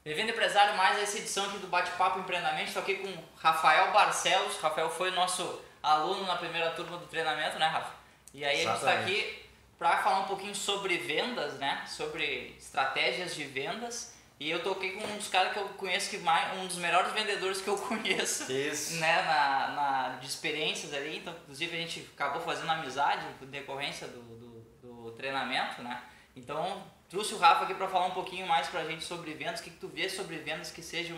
Bem-vindo, empresário, mais essa edição aqui do Bate-Papo Empreendimento. Estou aqui com o Rafael Barcelos. O Rafael foi nosso aluno na primeira turma do treinamento, né, Rafa? E aí a gente está aqui para falar um pouquinho sobre vendas, né? Sobre estratégias de vendas. E eu tô aqui com um dos caras que eu conheço, um dos melhores vendedores que eu conheço. Isso. Né, de experiências ali. Então, inclusive, a gente acabou fazendo amizade por decorrência do treinamento, né? Então, trouxe o Rafa aqui para falar um pouquinho mais pra gente sobre vendas. O que tu vê sobre vendas que sejam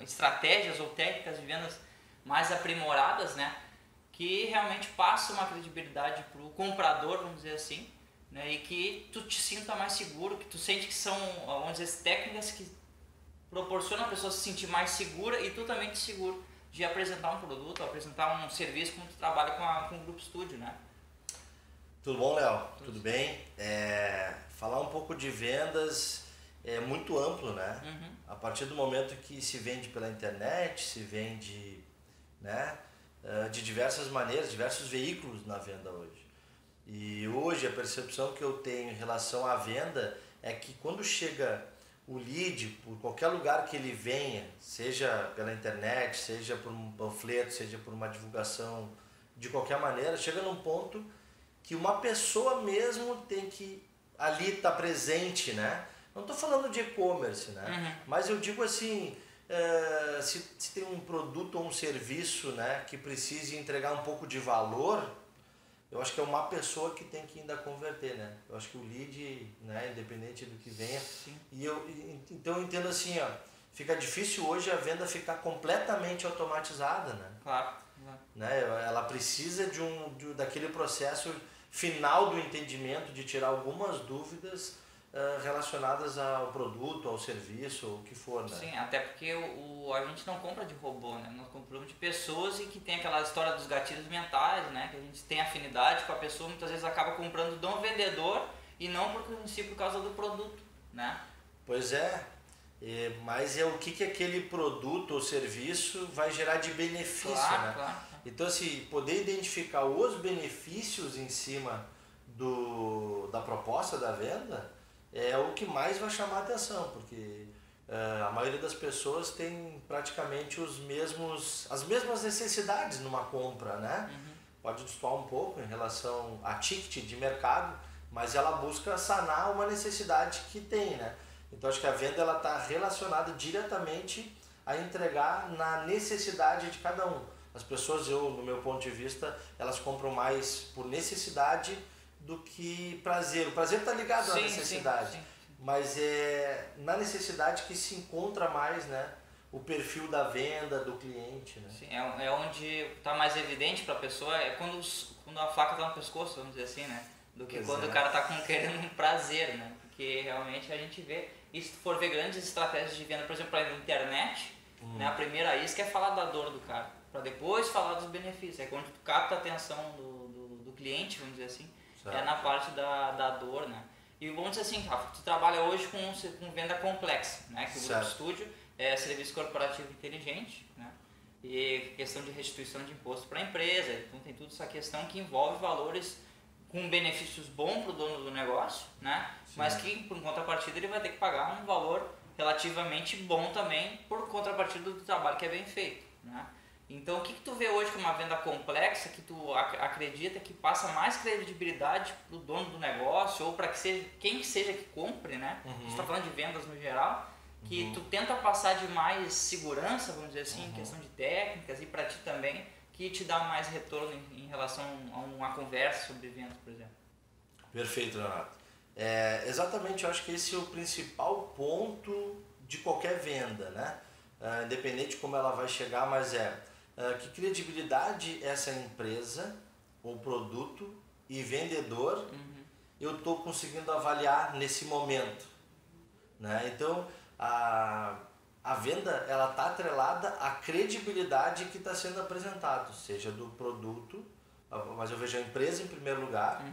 estratégias ou técnicas de vendas mais aprimoradas, né? Que realmente passam uma credibilidade pro comprador, vamos dizer assim, né? E que tu te sinta mais seguro, que tu sente que são, vamos dizer, técnicas que proporcionam a pessoa se sentir mais segura e tu também te seguro de apresentar um produto, apresentar um serviço como tu trabalha com o Grupo Estúdio, né? Tudo bom, Léo? Tudo bem? Falar um pouco de vendas é muito amplo, né? Uhum. A partir do momento que se vende pela internet, se vende, né, de diversas maneiras, diversos veículos na venda hoje. E hoje a percepção que eu tenho em relação à venda é que quando chega o lead, por qualquer lugar que ele venha, seja pela internet, seja por um panfleto, seja por uma divulgação, de qualquer maneira, chega num ponto que uma pessoa mesmo tem que ali estar presente, né? Não estou falando de e-commerce, né? Uhum. Mas eu digo assim, se tem um produto ou um serviço, né, que precise entregar um pouco de valor, eu acho que é uma pessoa que tem que ainda converter, né? Eu acho que o lead, né, independente do que venha. Sim. Então eu entendo assim, ó, fica difícil hoje a venda ficar completamente automatizada, né? Claro. Né? Ela precisa daquele processo final do entendimento, de tirar algumas dúvidas relacionadas ao produto, ao serviço, ou o que for, né? Sim, até porque a gente não compra de robô, né? Nós compramos de pessoas e que tem aquela história dos gatilhos mentais, né? Que a gente tem afinidade com a pessoa, muitas vezes acaba comprando do vendedor e não por causa do produto, né? Pois é, mas é o que aquele produto ou serviço vai gerar de benefício, Claro, né? claro. Então, assim, poder identificar os benefícios em cima da proposta da venda é o que mais vai chamar a atenção, porque a maioria das pessoas tem praticamente as mesmas necessidades numa compra, né? Uhum. Pode destoar um pouco em relação a ticket de mercado, mas ela busca sanar uma necessidade que tem, né? Então, acho que a venda ela está relacionada diretamente a entregar na necessidade de cada um. As pessoas, no meu ponto de vista, elas compram mais por necessidade do que prazer. O prazer está ligado à necessidade, sim. mas é na necessidade que se encontra mais, né, o perfil da venda do cliente, né? Sim, é onde está mais evidente para a pessoa, é quando a faca está no pescoço, vamos dizer assim, né? Do que quando o cara está querendo um prazer, né? Porque realmente a gente vê, e se for ver grandes estratégias de venda, por exemplo, para a internet, né, a primeira isca é falar da dor do cara, para depois falar dos benefícios. É quando tu capta a atenção do cliente, vamos dizer assim, certo. É na parte da dor, né? E vamos dizer assim, Rafa, tu trabalha hoje com venda complexa, né? Que o Grupo Estúdio é serviço corporativo inteligente, né? E questão de restituição de imposto para a empresa, então tem tudo essa questão que envolve valores com benefícios bons para o dono do negócio, né? Sim. Mas que por contrapartida ele vai ter que pagar um valor relativamente bom também por contrapartida do trabalho que é bem feito, né? Então o que tu vê hoje como uma venda complexa que tu acredita que passa mais credibilidade para o dono do negócio ou para quem que seja que compre, né? A gente está falando de vendas no geral, que tu tenta passar de mais segurança, vamos dizer assim, em questão de técnicas e para ti também, que te dá mais retorno em relação a uma conversa sobre vendas, por exemplo. Perfeito, Leonardo. Exatamente, eu acho que esse é o principal ponto de qualquer venda, né? Independente de como ela vai chegar, mas que credibilidade essa empresa, ou produto e vendedor eu estou conseguindo avaliar nesse momento, né? Então, a venda ela está atrelada à credibilidade que está sendo apresentado, seja do produto, mas eu vejo a empresa em primeiro lugar,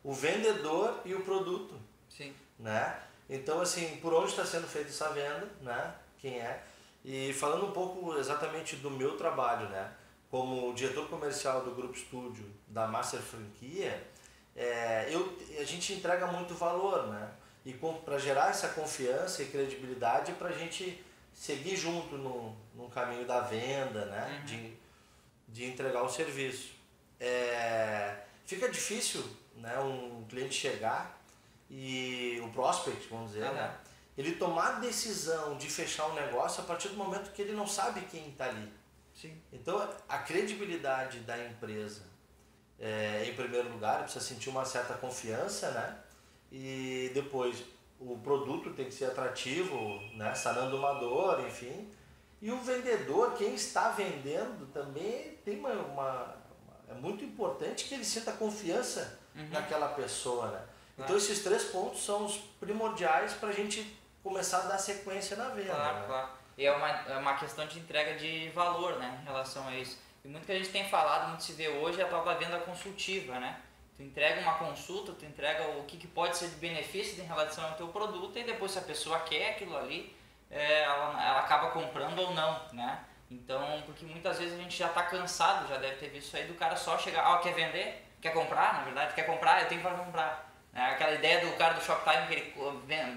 o vendedor e o produto. Sim. Né? Então, assim, por onde está sendo feita essa venda, né? Quem é? E falando um pouco exatamente do meu trabalho, né? Como diretor comercial do Grupo Estúdio, da Master Franquia, a gente entrega muito valor, né? E para gerar essa confiança e credibilidade para a gente seguir junto no caminho da venda, né? De entregar o serviço. Fica difícil, né, um cliente chegar e o prospect, vamos dizer, né, ele tomar a decisão de fechar um negócio a partir do momento que ele não sabe quem está ali. Sim. Então, a credibilidade da empresa, em primeiro lugar, precisa sentir uma certa confiança, né? E depois, o produto tem que ser atrativo, né? Sanando uma dor, enfim. E o vendedor, quem está vendendo, também tem é muito importante que ele sinta confiança naquela pessoa, né? Então, esses 3 pontos são os primordiais para a gente começar a dar sequência na venda. Claro, né? claro. E é uma questão de entrega de valor, né, em relação a isso. E muito que a gente tem falado, muito se vê hoje, é a tal da venda consultiva, né? Tu entrega uma consulta, tu entrega o que pode ser de benefício em relação ao teu produto e depois se a pessoa quer aquilo ali, ela acaba comprando ou não, né? Então, porque muitas vezes a gente já está cansado, já deve ter visto isso aí, do cara só chegar, quer vender? Quer comprar, na verdade? Quer comprar? Eu tenho para comprar. Aquela ideia do cara do Shoptime que ele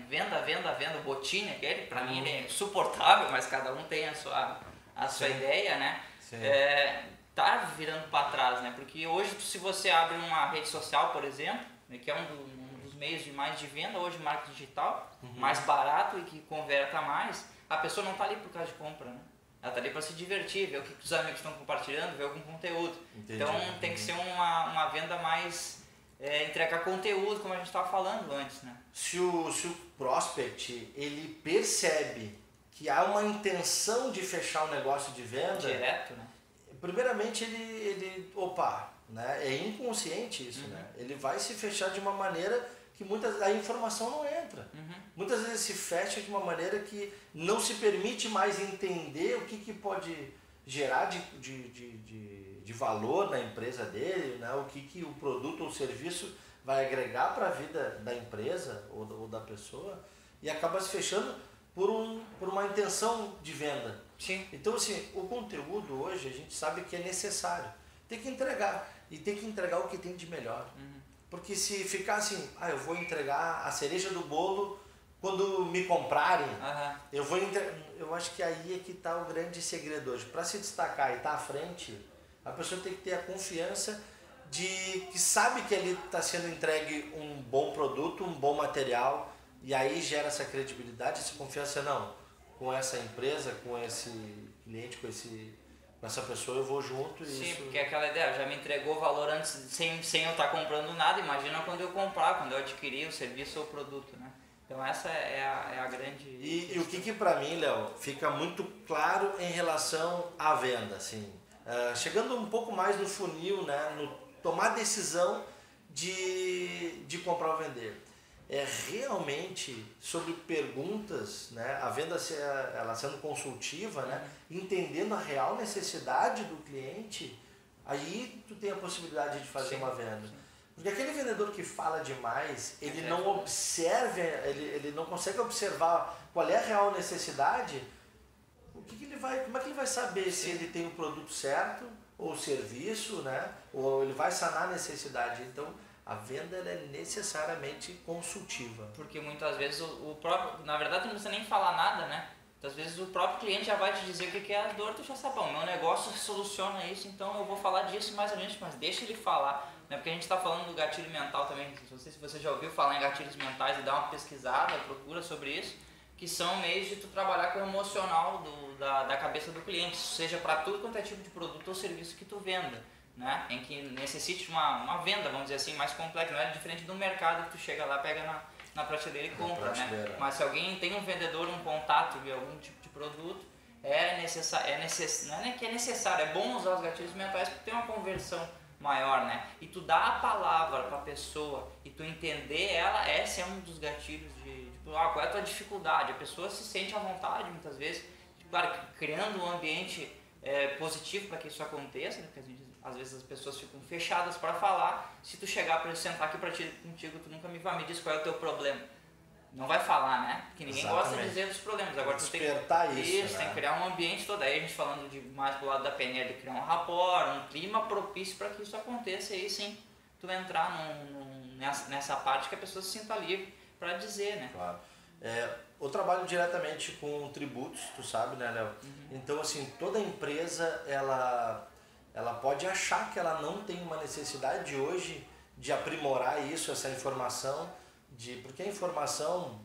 venda, o botinho aquele, pra mim ele é insuportável, mas cada um tem a sua ideia, né? Tá virando para trás, né? Porque hoje, se você abre uma rede social, por exemplo, né, que é um dos meios de venda hoje, marketing digital, mais barato e que converta mais, a pessoa não tá ali por causa de compra, né? Ela tá ali para se divertir, ver o que os amigos estão compartilhando, ver algum conteúdo. Entendi. Então tem que ser uma venda mais... entregar conteúdo, como a gente estava falando antes, né? Se o prospect, ele percebe que há uma intenção de fechar um negócio de venda... Direto, né? Primeiramente, né? É inconsciente isso, né? Ele vai se fechar de uma maneira que a informação não entra. Muitas vezes se fecha de uma maneira que não se permite mais entender o que pode gerar de valor na empresa dele, né? O que o produto ou serviço vai agregar para a vida da empresa ou da pessoa, e acaba se fechando por uma intenção de venda. Sim. Então, assim, o conteúdo hoje a gente sabe que é necessário. Tem que entregar, e tem que entregar o que tem de melhor. Porque se ficar assim, eu vou entregar a cereja do bolo quando me comprarem, eu acho que aí é que está o grande segredo hoje. Para se destacar e estar à frente, a pessoa tem que ter a confiança de que sabe que ali está sendo entregue um bom produto, um bom material, e aí gera essa credibilidade, essa confiança. Não, com essa empresa, com esse cliente, com essa pessoa eu vou junto. Sim, porque é aquela ideia, já me entregou o valor antes sem eu estar comprando nada, imagina quando eu comprar, quando eu adquirir o serviço ou o produto, né? Então essa é a grande... E o que para mim, Léo, fica muito claro em relação à venda, assim, chegando um pouco mais no funil, né, no tomar decisão de comprar ou vender. É realmente sobre perguntas, né, a venda ela sendo consultiva, né, entendendo a real necessidade do cliente, aí tu tem a possibilidade de fazer uma venda. Porque aquele vendedor que fala demais, ele não observa, ele não consegue observar qual é a real necessidade. Como é que ele vai saber se ele tem o produto certo ou o serviço, né? Ou ele vai sanar a necessidade? Então, a venda ela é necessariamente consultiva. Porque muitas vezes o próprio, na verdade, não precisa nem falar nada, né? Muitas vezes o próprio cliente já vai te dizer o que é a dor, tu já sabe, meu negócio soluciona isso, então eu vou falar disso mais ou menos, mas deixa ele falar. Né? Porque a gente está falando do gatilho mental também, não sei se você já ouviu falar em gatilhos mentais e dá uma pesquisada, procura sobre isso, que são meios de tu trabalhar com o emocional da cabeça do cliente, seja para tudo quanto é tipo de produto ou serviço que tu venda, né? Em que necessite uma venda, vamos dizer assim, mais complexa, não é diferente do mercado que tu chega lá, pega na prateleira e compra, né? Mas se alguém tem um vendedor, um contato de algum tipo de produto, não é nem que é necessário, é bom usar os gatilhos mentais porque tem uma conversão maior, né? E tu dá a palavra para a pessoa e tu entender ela, esse é um dos gatilhos qual é a tua dificuldade. A pessoa se sente à vontade muitas vezes, claro, criando um ambiente positivo para que isso aconteça, né? Porque às vezes as pessoas ficam fechadas para falar. Se tu chegar para sentar aqui contigo, tu nunca me diz qual é o teu problema. Não vai falar, né? Porque ninguém gosta de dizer dos problemas. Agora tu tem que criar um ambiente todo. Aí a gente falando mais do lado da PNL, de criar um rapport, um clima propício para que isso aconteça. E aí sim, tu entrar nessa parte que a pessoa se sinta livre para dizer, né? Claro. Eu trabalho diretamente com tributos, tu sabe, né, Léo? Então, assim, toda empresa, ela pode achar que ela não tem uma necessidade hoje de aprimorar isso, essa informação, porque a informação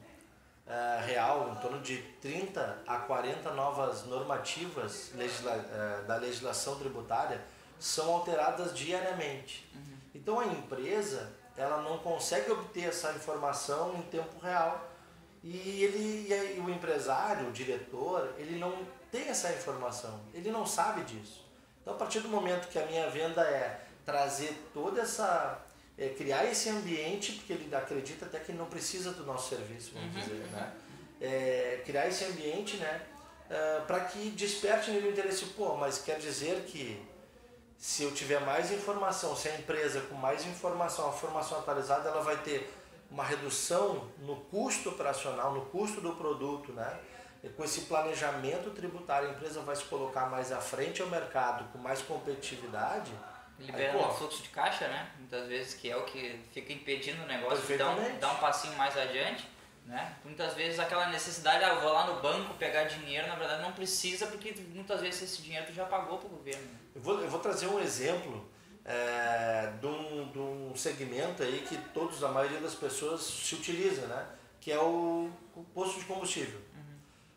real, em torno de 30 a 40 novas normativas da legislação tributária são alteradas diariamente. Então, a empresa, ela não consegue obter essa informação em tempo real. E o empresário, o diretor, ele não tem essa informação, ele não sabe disso. Então, a partir do momento que a minha venda é trazer toda essa... criar esse ambiente, porque ele acredita até que ele não precisa do nosso serviço, vamos dizer, né? Criar esse ambiente, né? Para que desperte nele o interesse. Pô, mas quer dizer que se eu tiver mais informação, se a empresa com mais informação, a informação atualizada, ela vai ter uma redução no custo operacional, no custo do produto, né? E com esse planejamento tributário, a empresa vai se colocar mais à frente ao mercado, com mais competitividade. Liberando o fluxo de caixa, né? Muitas vezes, que é o que fica impedindo o negócio de dar um passinho mais adiante, né? Muitas vezes aquela necessidade, eu vou lá no banco pegar dinheiro, na verdade não precisa, porque muitas vezes esse dinheiro tu já pagou para o governo. Eu vou trazer um exemplo de um segmento aí que a maioria das pessoas se utiliza, né? Que é o posto de combustível.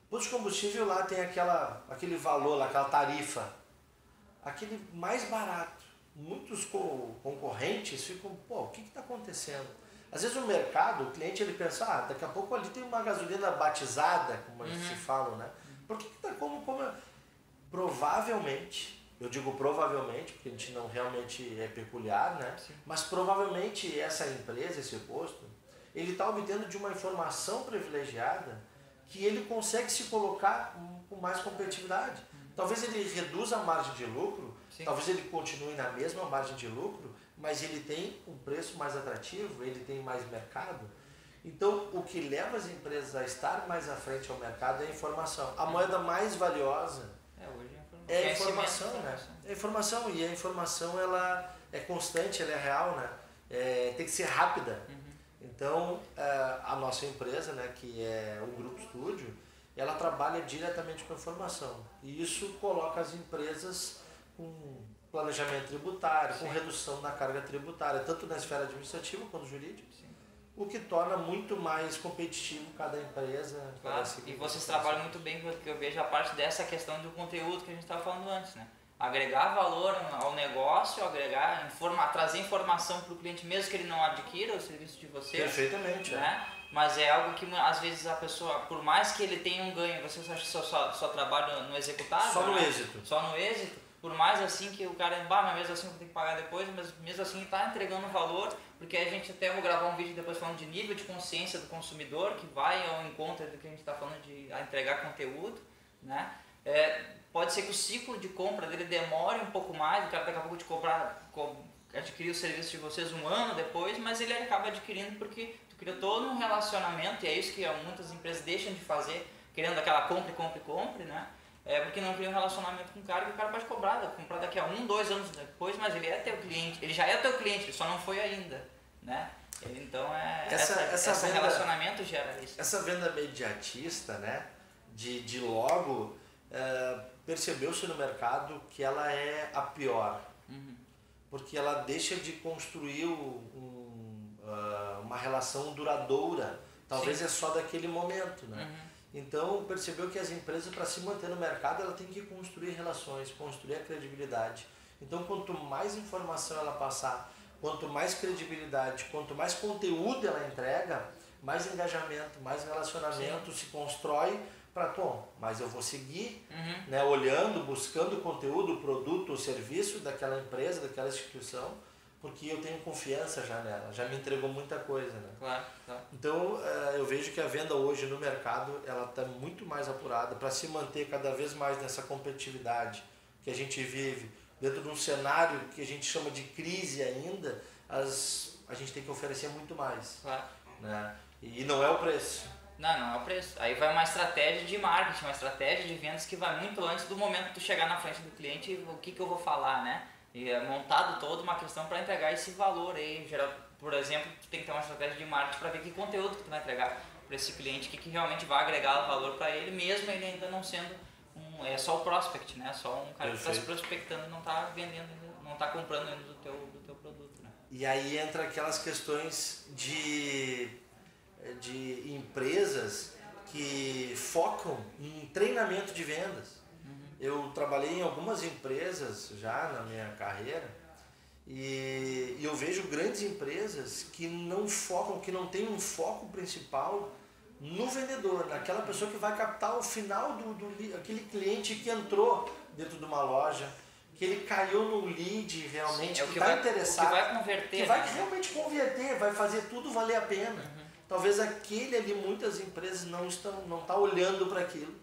O posto de combustível lá tem aquele valor, lá, aquela tarifa, aquele mais barato. Muitos concorrentes ficam, pô, o que está acontecendo? Às vezes o mercado, o cliente, ele pensa, daqui a pouco ali tem uma gasolina batizada, como eles se falam, né? Por que está como provavelmente, eu digo provavelmente, porque a gente não realmente é peculiar, né? Sim. Mas provavelmente essa empresa, esse posto, ele está obtendo de uma informação privilegiada que ele consegue se colocar com mais competitividade. Talvez ele reduza a margem de lucro, Sim. Talvez ele continue na mesma margem de lucro, mas ele tem um preço mais atrativo, ele tem mais mercado. Então, o que leva as empresas a estar mais à frente ao mercado é a informação. A moeda mais valiosa hoje é a informação, né? É a informação, e a informação ela é constante, ela é real, né? Tem que ser rápida. Então, a nossa empresa, né, que é o Grupo Estúdio, ela trabalha diretamente com a informação. E isso coloca as empresas com planejamento tributário, com redução da carga tributária, tanto na esfera administrativa quanto jurídica, o que torna muito mais competitivo cada empresa. Claro. E vocês trabalham muito bem, porque eu vejo a parte dessa questão do conteúdo que a gente estava falando antes, né? Agregar valor ao negócio, trazer informação para o cliente, mesmo que ele não adquira o serviço de vocês. Perfeitamente. Né? Mas é algo que às vezes a pessoa, por mais que ele tenha um ganho, vocês acham que só trabalha no executável? Só no êxito. Só no êxito. Por mais assim que o cara, mas mesmo assim eu vou ter que pagar depois, mas mesmo assim está entregando valor, porque a gente até vou gravar um vídeo depois falando de nível de consciência do consumidor, que vai ao encontro do que a gente está falando de entregar conteúdo, né? Pode ser que o ciclo de compra dele demore um pouco mais, o cara daqui a pouco adquirir o serviço de vocês um ano depois, mas ele acaba adquirindo porque tu criou todo um relacionamento, e é isso que muitas empresas deixam de fazer, querendo aquela compre, né? Porque não cria um relacionamento com o cara, que o cara pode comprar daqui a 1, 2 anos depois, mas ele é teu cliente, ele já é teu cliente, ele só não foi ainda, né? Então esse relacionamento gera isso. Essa venda mediatista, né, de logo, percebeu-se no mercado que ela é a pior, porque ela deixa de construir uma relação duradoura, talvez é só daquele momento, né? Então, percebeu que as empresas, para se manter no mercado, ela tem que construir relações, construir a credibilidade. Então, quanto mais informação ela passar, quanto mais credibilidade, quanto mais conteúdo ela entrega, mais engajamento, mais relacionamento se constrói para, mas eu vou seguir, né, olhando, buscando o conteúdo, o produto, o serviço daquela empresa, daquela instituição, porque eu tenho confiança já nela, já me entregou muita coisa, né? Claro. Então, eu vejo que a venda hoje no mercado, ela está muito mais apurada para se manter cada vez mais nessa competitividade que a gente vive, dentro de um cenário que a gente chama de crise ainda, a gente tem que oferecer muito mais. Claro. Né? E não é o preço. Não é o preço. Aí vai uma estratégia de marketing, uma estratégia de vendas que vai muito antes do momento que tu chegar na frente do cliente, o que eu vou falar, né? E é montado toda uma questão para entregar esse valor aí. Por exemplo, tu tem que ter uma estratégia de marketing para ver que conteúdo que tu vai entregar. esse cliente, o que realmente vai agregar valor para ele, mesmo ele ainda não sendo é só o prospect, né? Só um cara que está se prospectando e não está vendendo, não está comprando ainda do teu produto, né? E aí entra aquelas questões de empresas que focam em treinamento de vendas. Eu trabalhei em algumas empresas já na minha carreira e eu vejo grandes empresas que não focam, que não têm um foco principal no vendedor, naquela pessoa que vai captar o final aquele cliente que entrou dentro de uma loja, que ele caiu no lead realmente, que está interessado, que vai converter, que vai realmente converter, vai fazer tudo valer a pena. Talvez aquele ali, muitas empresas não tá olhando para aquilo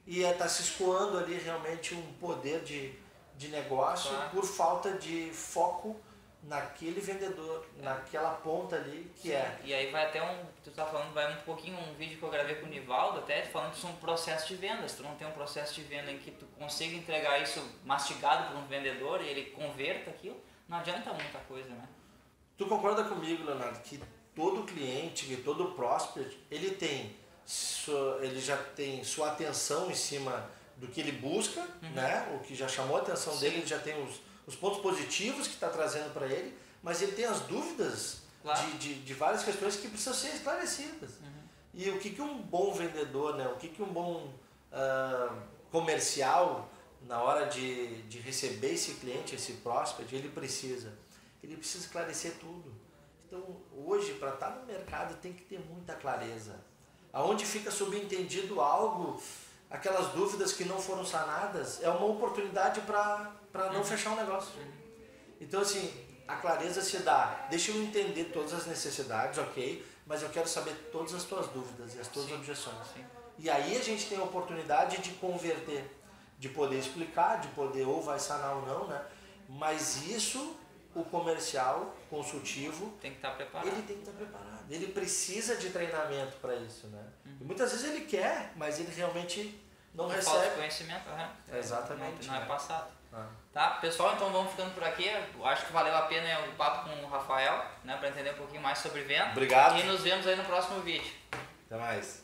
e está se escoando ali realmente um poder de negócio por falta de foco naquele vendedor, naquela ponta ali que é. E aí vai até tu tá falando, vai um pouquinho um vídeo que eu gravei com o Nivaldo até falando sobre um processo de vendas. Tu não tem um processo de venda em que tu consiga entregar isso mastigado para um vendedor e ele converta aquilo, não adianta muita coisa, né? Tu concorda comigo, Leonardo, que todo cliente, que todo prospect, ele já tem sua atenção em cima do que ele busca, né? O que já chamou a atenção dele, ele já tem os pontos positivos que está trazendo para ele, mas ele tem as dúvidas de várias questões que precisam ser esclarecidas. E o que um bom vendedor, né? O que um bom comercial, na hora de receber esse cliente, esse prospect, ele precisa esclarecer tudo. Então, hoje, para estar no mercado, tem que ter muita clareza. Aonde fica subentendido algo, aquelas dúvidas que não foram sanadas, é uma oportunidade para não fechar um negócio. Então, assim, a clareza se dá. Deixa eu entender todas as necessidades, ok, mas eu quero saber todas as tuas dúvidas e as tuas objeções. E aí a gente tem a oportunidade de converter, de poder explicar, de poder ou vai sanar ou não, né? Mas isso, o comercial, consultivo, tem que estar preparado. Ele tem que estar preparado. Ele precisa de treinamento para isso, né? E muitas vezes ele quer, mas ele realmente não recebe. Falta de conhecimento, Exatamente. Não é passado. Tá, pessoal, então vamos ficando por aqui. Eu acho que valeu a pena o papo com o Rafael, né, para entender um pouquinho mais sobre venda. Obrigado. E nos vemos aí no próximo vídeo. Até mais.